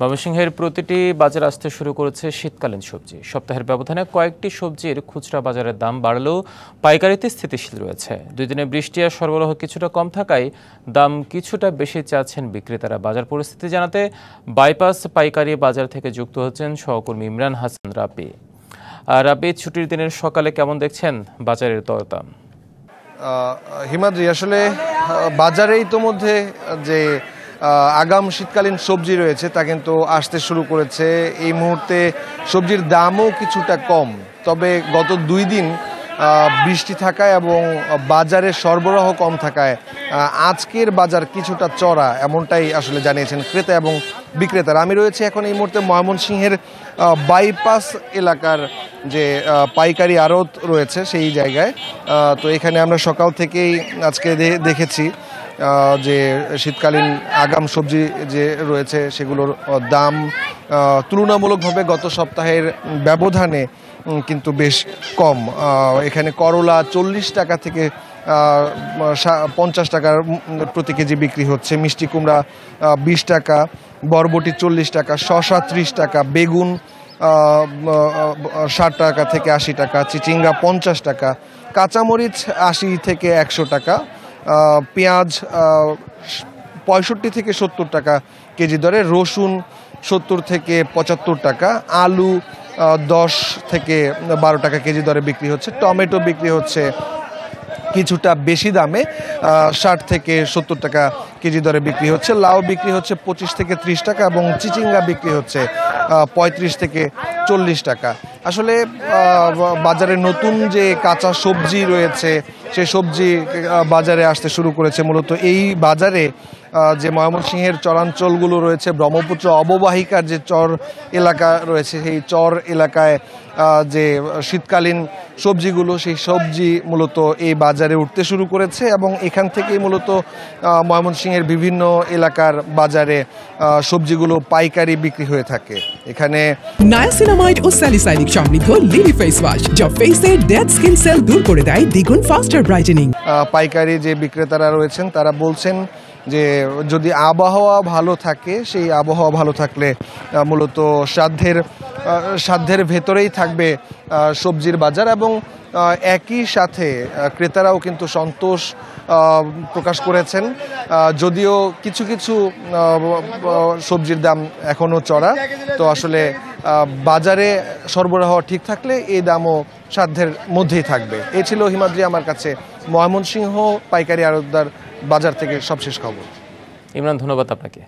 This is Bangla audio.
ময়মনসিংহের প্রতিটি বাজার আসতে শুরু করেছে শীতকালীন সবজি। সপ্তাহের ব্যবধানে কয়েকটি সবজির খুচরা বাজারের দাম বাড়লেও পাইকারিতে স্থিতিশীল রয়েছে। দুই দিনে বৃষ্টি আর সরবরাহ কিছুটা কম থাকায় দাম কিছুটা বেশি চাচ্ছেন বিক্রেতারা। বাজার পরিস্থিতি জানাতে বাইপাস পাইকারি বাজার থেকে যুক্ত হচ্ছেন সহকর্মী ইমরান হাসান রাব্বি। রাব্বি, ছুটির দিনের সকালে কেমন দেখছেন বাজারের দরদাম? হিমাদ্রি, আসলে বাজারে ইতোমধ্যে যে আগাম শীতকালীন সবজি রয়েছে তা কিন্তু আসতে শুরু করেছে। এই মুহূর্তে সবজির দামও কিছুটা কম, তবে গত 2 দিন বৃষ্টি থাকায় এবং বাজারে সরবরাহ কম থাকায় আজকের বাজার কিছুটা চড়া, এমনটাই আসলে জানিয়েছেন ক্রেতা এবং বিক্রেতারা। আমি রয়েছে এখন এই মুহূর্তে ময়মনসিংহের বাইপাস এলাকার যে পাইকারি আড়ত রয়েছে সেই জায়গায়। তো এখানে আমরা সকাল থেকেই আজকে দেখেছি যে শীতকালীন আগাম সবজি যে রয়েছে সেগুলোর দাম তুলনামূলকভাবে গত সপ্তাহের ব্যবধানে কিন্তু বেশ কম। এখানে করলা 40 টাকা থেকে 50 টাকার প্রতি কেজি বিক্রি হচ্ছে, মিষ্টি কুমড়া 20 টাকা, বরবটি 40 টাকা, শসা 30 টাকা, বেগুন 60 টাকা থেকে 80 টাকা, চিচিঙ্গা 50 টাকা, কাঁচামরিচ 80 থেকে 100 টাকা, পেঁয়াজ 65 থেকে 70 টাকা কেজি দরে, রসুন 70 থেকে 75 টাকা, আলু 10 থেকে 12 টাকা কেজি দরে বিক্রি হচ্ছে, টমেটো বিক্রি হচ্ছে কিছুটা বেশি দামে 60 থেকে 70 টাকা কেজি দরে বিক্রি হচ্ছে, লাউ বিক্রি হচ্ছে 25 থেকে 30 টাকা এবং চিচিঙ্গা বিক্রি হচ্ছে 35 থেকে 40 টাকা। আসলে বাজারে নতুন যে কাঁচা সবজি রয়েছে সেই সবজি বাজারে আসতে শুরু করেছে। মূলত এই বাজারে যে ময়মনসিংহের চরাঞ্চলগুলো রয়েছে, ব্রহ্মপুত্র অববাহিকার যে চর এলাকা রয়েছে সেই চর এলাকায় যে শীতকালীন সবজিগুলো, সেই সবজি মূলত এই বাজারে উঠতে শুরু করেছে এবং এখান থেকেই মূলত ময়মনসিংহের বিভিন্ন এলাকার বাজারে সবজিগুলো পাইকারি বিক্রি হয়ে থাকে। এখানে নায়াসিনামাইড ও স্যালিসাইলিক সমৃদ্ধ লিলি ফেস ওয়াশ যা ফেসের ডেড স্কিন সেল দূর করে দেয় দ্বিগুণ ফাস্টার ব্রাইটেনিং। পাইকারি যে বিক্রেতারা রয়েছেন তারা বলছেন যে যদি আবহাওয়া ভালো থাকে, সেই আবহাওয়া ভালো থাকলে মূলত সাধ্যের ভেতরেই থাকবে সবজির বাজার এবং একই সাথে ক্রেতারাও কিন্তু সন্তোষ প্রকাশ করেছেন। যদিও কিছু কিছু সবজির দাম এখনও চড়া, তো আসলে বাজারে সরবরাহ ঠিক থাকলে এই দামও সাধ্যের মধ্যেই থাকবে। এই ছিল হিমাদ্রি আমার কাছে ময়মনসিংহ পাইকারি আড়তদার বাজার থেকে সবশেষ খবর। ইমরান, ধন্যবাদ আপনাকে।